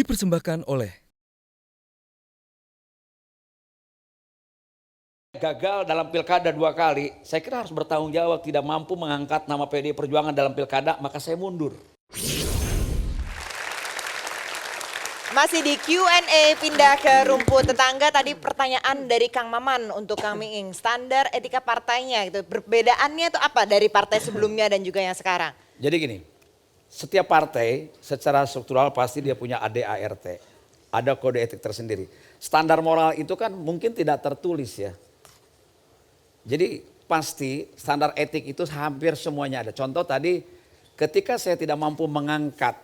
dipersembahkan oleh gagal dalam pilkada 2 kali, saya kira harus bertanggung jawab, tidak mampu mengangkat nama PDI Perjuangan dalam pilkada, maka saya mundur. Masih di Q&A, pindah ke rumput tetangga. Tadi pertanyaan dari Kang Maman untuk Kang Miing. Standar etika partainya gitu, perbedaannya itu apa dari partai sebelumnya dan juga yang sekarang? Jadi gini, setiap partai secara struktural pasti dia punya ADART, ada kode etik tersendiri. Standar moral itu kan mungkin tidak tertulis ya. Jadi pasti standar etik itu hampir semuanya ada. Contoh tadi ketika saya tidak mampu mengangkat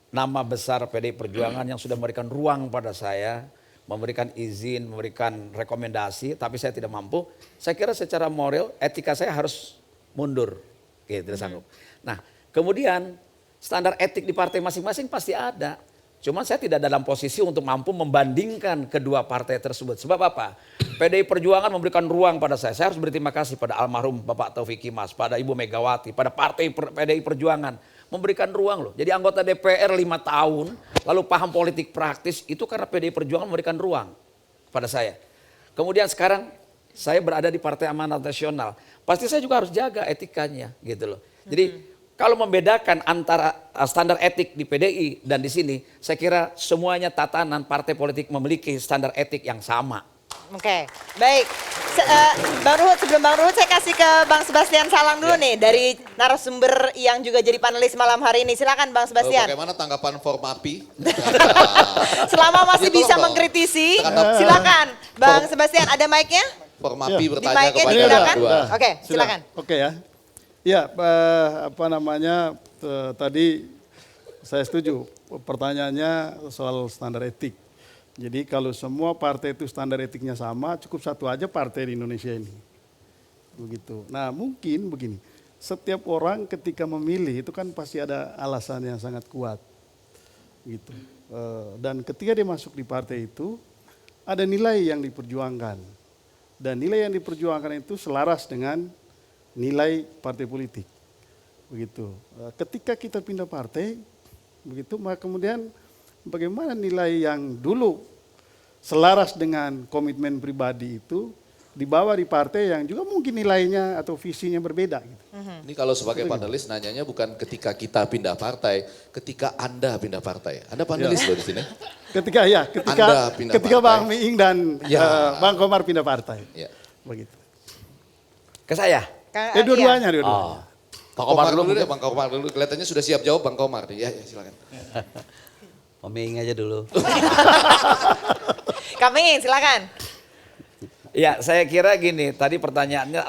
nama besar PDI Perjuangan yang sudah memberikan ruang pada saya, memberikan izin, memberikan rekomendasi, tapi saya tidak mampu. Saya kira secara moral, etika saya harus mundur, tidak sanggup. Nah, kemudian standar etik di partai masing-masing pasti ada. Cuma saya tidak dalam posisi untuk mampu membandingkan kedua partai tersebut. Sebab apa? PDI Perjuangan memberikan ruang pada saya. Saya harus berterima kasih pada almarhum Bapak Taufik Kimas, pada Ibu Megawati, pada partai PDI Perjuangan. Memberikan ruang loh. Jadi anggota DPR 5 tahun, lalu paham politik praktis, itu karena PDI Perjuangan memberikan ruang pada saya. Kemudian sekarang saya berada di Partai Amanat Nasional. Pasti saya juga harus jaga etikanya gitu loh. Jadi kalau membedakan antara standar etik di PDI dan di sini, saya kira semuanya tatanan partai politik memiliki standar etik yang sama. Oke, baik. Bang Ruhut, sebelum Bang Ruhut saya kasih ke Bang Sebastian Salang dulu nih dari narasumber yang juga jadi panelis malam hari ini. Silakan Bang Sebastian. Bagaimana tanggapan Formapi? Selama masih Ya, bisa tolong dong. mengkritisi, silakan. Bang Sebastian, ada mic-nya? Formapi Di bertanya mic-nya kepada digunakan? dua. Oke, silakan. Oke ya. Ya, tadi saya setuju pertanyaannya soal standar etik. Jadi kalau semua partai itu standar etiknya sama, cukup satu aja partai di Indonesia ini. Begitu. Nah mungkin begini, setiap orang ketika memilih itu kan pasti ada alasan yang sangat kuat. Gitu. Dan ketika dia masuk di partai itu, ada nilai yang diperjuangkan. Dan nilai yang diperjuangkan itu selaras dengan nilai partai politik. Begitu. Ketika kita pindah partai, begitu, maka kemudian bagaimana nilai yang dulu selaras dengan komitmen pribadi itu dibawa di partai yang juga mungkin nilainya atau visinya berbeda. Gitu. Ini kalau sebagai panelis nanyanya bukan ketika kita pindah partai, ketika Anda pindah partai. Anda panelis loh di sini. Ketika Anda pindah ketika partai. Bang Miing dan Ya. Bang Komar pindah partai. Ya. Begitu. Ke saya? Dua-duanya. Oh. Pak Komar dulu deh, Bang Komar dulu. Kelihatannya sudah siap jawab Bang Komar. Ya, silakan. Miing aja dulu. Kami silakan. Ya, saya kira gini, tadi pertanyaannya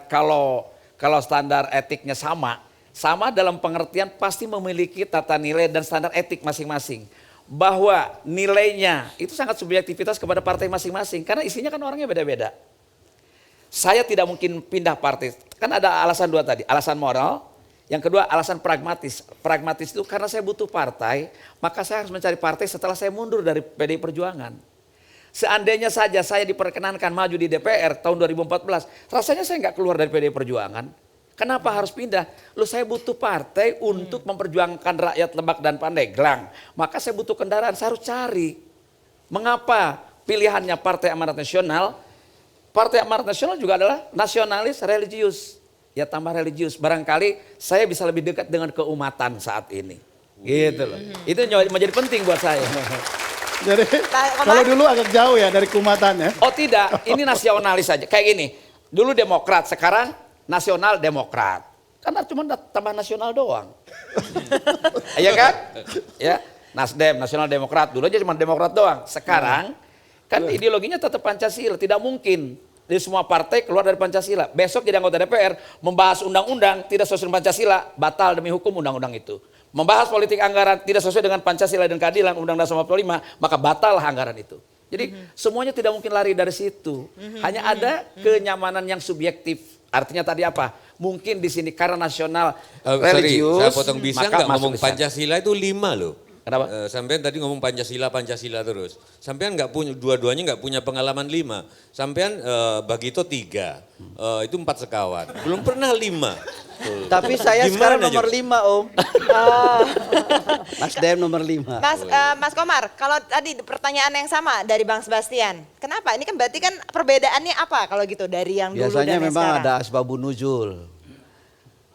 kalau standar etiknya sama dalam pengertian pasti memiliki tata nilai dan standar etik masing-masing. Bahwa nilainya itu sangat subjektivitas kepada partai masing-masing karena isinya kan orangnya beda-beda. Saya tidak mungkin pindah partai, kan ada alasan dua tadi, alasan moral, yang kedua alasan pragmatis. Pragmatis itu karena saya butuh partai, maka saya harus mencari partai setelah saya mundur dari PDI Perjuangan. Seandainya saja saya diperkenankan maju di DPR tahun 2014, rasanya saya nggak keluar dari PDI Perjuangan. Kenapa harus pindah? Loh, saya butuh partai untuk memperjuangkan rakyat Lebak dan Pandeglang. Maka saya butuh kendaraan, saya harus cari. Mengapa pilihannya Partai Amanat Nasional? Partai Amanat Nasional juga adalah nasionalis religius. Ya tambah religius. Barangkali saya bisa lebih dekat dengan keumatan saat ini. Gitu loh. Itu menjadi penting buat saya. Jadi kalau dulu agak jauh ya dari keumatan ya. Oh tidak, ini nasionalis saja. Kayak gini, dulu Demokrat, sekarang nasional Demokrat. Karena cuma tambah nasional doang. Iya kan? Ya, Nasdem, Nasional Demokrat. Dulu aja cuma Demokrat doang. Sekarang kan ideologinya tetap Pancasila. Tidak mungkin di semua partai keluar dari Pancasila. Besok jadi anggota DPR membahas undang-undang tidak sesuai dengan Pancasila, batal demi hukum undang-undang itu. Membahas politik anggaran tidak sesuai dengan Pancasila dan keadilan Undang-Undang 45, maka batal anggaran itu. Jadi semuanya tidak mungkin lari dari situ. Hanya ada kenyamanan yang subjektif. Artinya tadi apa? Mungkin di sini karena nasional religius. Saya potong bisa maka nggak masuk ngomong di sana. Pancasila itu 5 loh. Kenapa? Sampean tadi ngomong Pancasila terus. Sampean nggak punya, dua-duanya nggak punya pengalaman 5. Sampean Bagito 3, itu 4 sekawan. Belum pernah 5. Tapi saya Gimana, sekarang nomor Jok? 5 Om. Nasdem nomor 5. Mas Komar, kalau tadi pertanyaan yang sama dari Bang Sebastian, kenapa? Ini kan berarti kan perbedaannya apa kalau gitu dari yang dulu Biasanya dan yang memang sekarang? ada asbabun nuzul.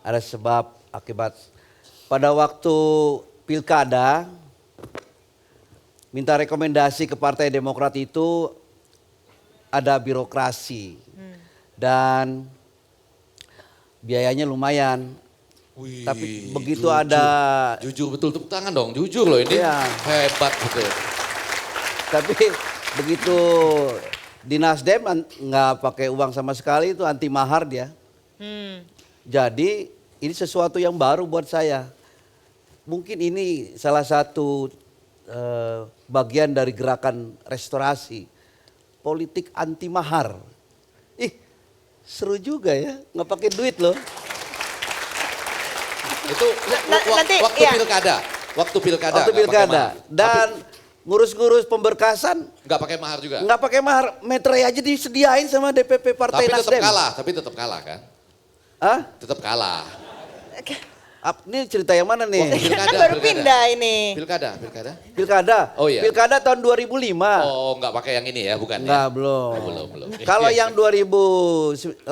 Ada sebab akibat. Pada waktu pilkada, minta rekomendasi ke Partai Demokrat itu ada birokrasi. Dan biayanya lumayan. Wih, Tapi begitu jujur. ada, Jujur betul, tepuk tangan dong, jujur loh ini. Iya. Hebat betul. tapi begitu di Nasdem nggak pakai uang sama sekali, itu anti mahar dia. Jadi ini sesuatu yang baru buat saya. Mungkin ini salah satu bagian dari gerakan restorasi politik anti mahar. Ih, seru juga ya, nggak pakai duit loh. Itu nanti, waktu iya. pilkada. Waktu pilkada. Waktu nggak pakai pilkada. mahar. Dan ngurus-ngurus pemberkasan Nggak pakai mahar juga. nggak pakai mahar, meterai aja disediain sama DPP Partai Tapi tetap Nasdem. kalah, kan? Hah? Tetap kalah. Ini cerita yang mana nih? Pilkada, Baru pilkada. pindah ini. Pilkada. Pilkada. Oh iya. Pilkada tahun 2005. Oh, nggak pakai yang ini ya, bukan Enggak, ya? belum. Oh, belum. Kalau yang 2018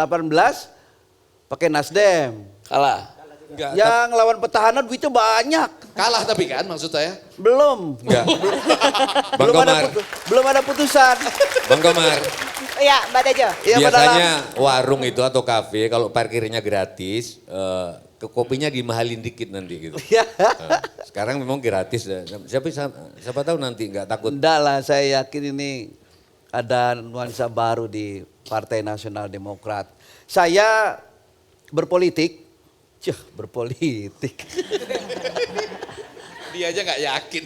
pakai Nasdem. Kalah. Enggak, Yang lawan petahana duitnya banyak. Kalah tapi kan maksud saya. Belum. enggak. Bang Komar, Belum ada putusan. Bang Komar. Iya, Mbak Tejo. Iya, Biasanya warung itu atau kafe kalau parkirnya gratis, ke kopinya dimahalin dikit nanti gitu. Ya. Sekarang memang gratis. Siapa tahu nanti nggak takut. Enggak lah, saya yakin ini ada nuansa baru di Partai Nasional Demokrat. Saya berpolitik. Berpolitik. Dia aja nggak yakin.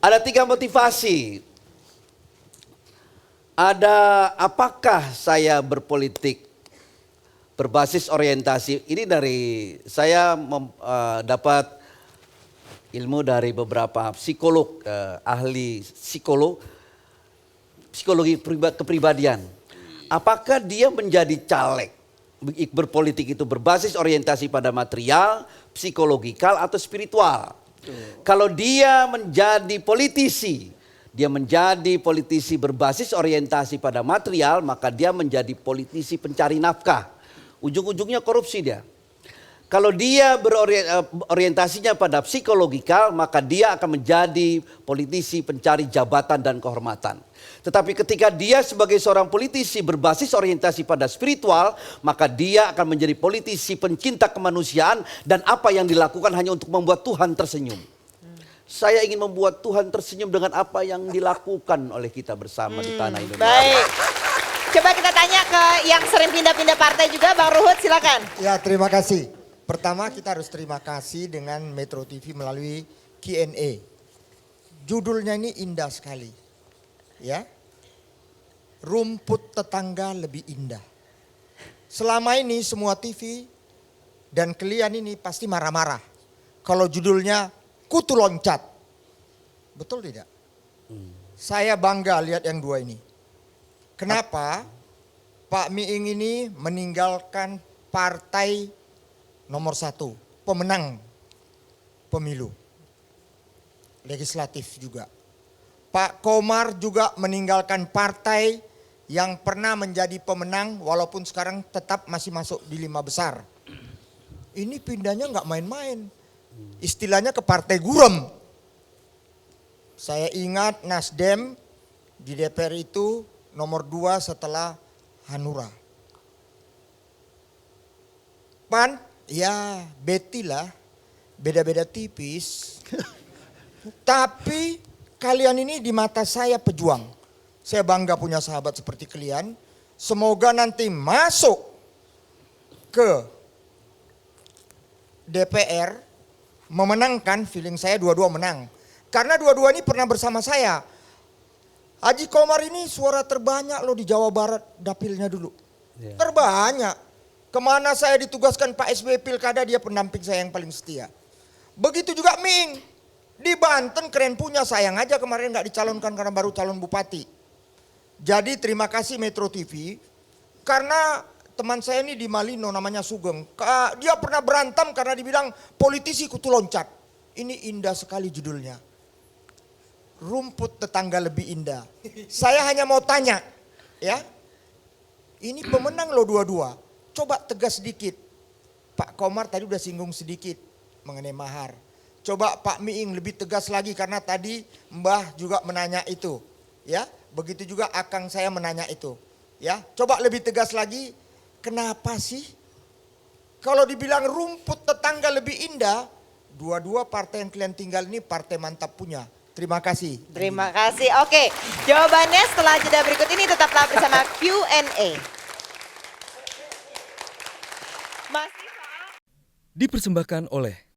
Ada 3 motivasi. Ada apakah saya berpolitik berbasis orientasi. Ini dari saya dapat ilmu dari beberapa psikolog, ahli psikologi kepribadian. Apakah dia menjadi caleg berpolitik itu berbasis orientasi pada material, psikologikal atau spiritual? Kalau dia menjadi politisi, dia menjadi politisi berbasis orientasi pada material, maka dia menjadi politisi pencari nafkah. Ujung-ujungnya korupsi dia. Kalau dia berorientasinya pada psikologikal, maka dia akan menjadi politisi pencari jabatan dan kehormatan. Tetapi ketika dia sebagai seorang politisi berbasis orientasi pada spiritual, maka dia akan menjadi politisi pencinta kemanusiaan dan apa yang dilakukan hanya untuk membuat Tuhan tersenyum. Saya ingin membuat Tuhan tersenyum dengan apa yang dilakukan oleh kita bersama di tanah Indonesia. Baik. Coba kita tanya ke yang sering pindah-pindah partai juga, Bang Ruhut silakan. Ya, terima kasih. Pertama kita harus terima kasih dengan Metro TV melalui Q&A. Judulnya ini indah sekali. Ya. Rumput tetangga lebih indah. Selama ini semua TV dan kalian ini pasti marah-marah. Kalau judulnya Kutu Loncat. Betul tidak? Saya bangga lihat yang dua ini. Kenapa Pak Miing ini meninggalkan partai nomor 1, pemenang pemilu. Legislatif juga. Pak Komar juga meninggalkan partai yang pernah menjadi pemenang walaupun sekarang tetap masih masuk di 5 besar. Ini pindahnya nggak main-main. Istilahnya ke partai gurem. Saya ingat Nasdem di DPR itu nomor 2 setelah Hanura. PAN, ya Betty lah, beda-beda tipis. Tapi kalian ini di mata saya pejuang. Saya bangga punya sahabat seperti kalian. Semoga nanti masuk ke DPR memenangkan, feeling saya dua-dua menang. Karena dua-dua ini pernah bersama saya. Haji Komar ini suara terbanyak loh di Jawa Barat dapilnya dulu. Terbanyak. Kemana saya ditugaskan Pak SBY Pilkada dia pendamping saya yang paling setia. Begitu juga Ming. Di Banten keren punya, sayang aja kemarin nggak dicalonkan karena baru calon bupati. Jadi terima kasih Metro TV karena teman saya ini di Malino namanya Sugeng. Dia pernah berantem karena dibilang politisi kutu loncat. Ini indah sekali judulnya. Rumput tetangga lebih indah. Saya hanya mau tanya, ya. Ini pemenang loh dua-dua. Coba tegas sedikit. Pak Komar tadi udah singgung sedikit mengenai mahar. Coba Pak Miing lebih tegas lagi karena tadi Mbah juga menanya itu, ya. Begitu juga Akang saya menanya itu, ya. Coba lebih tegas lagi, kenapa sih kalau dibilang rumput tetangga lebih indah, dua-dua partai yang kalian tinggal ini partai mantap punya. Terima kasih. Terima kasih. Oke, jawabannya setelah jeda berikut ini tetaplah bersama Q&A. Dipersembahkan oleh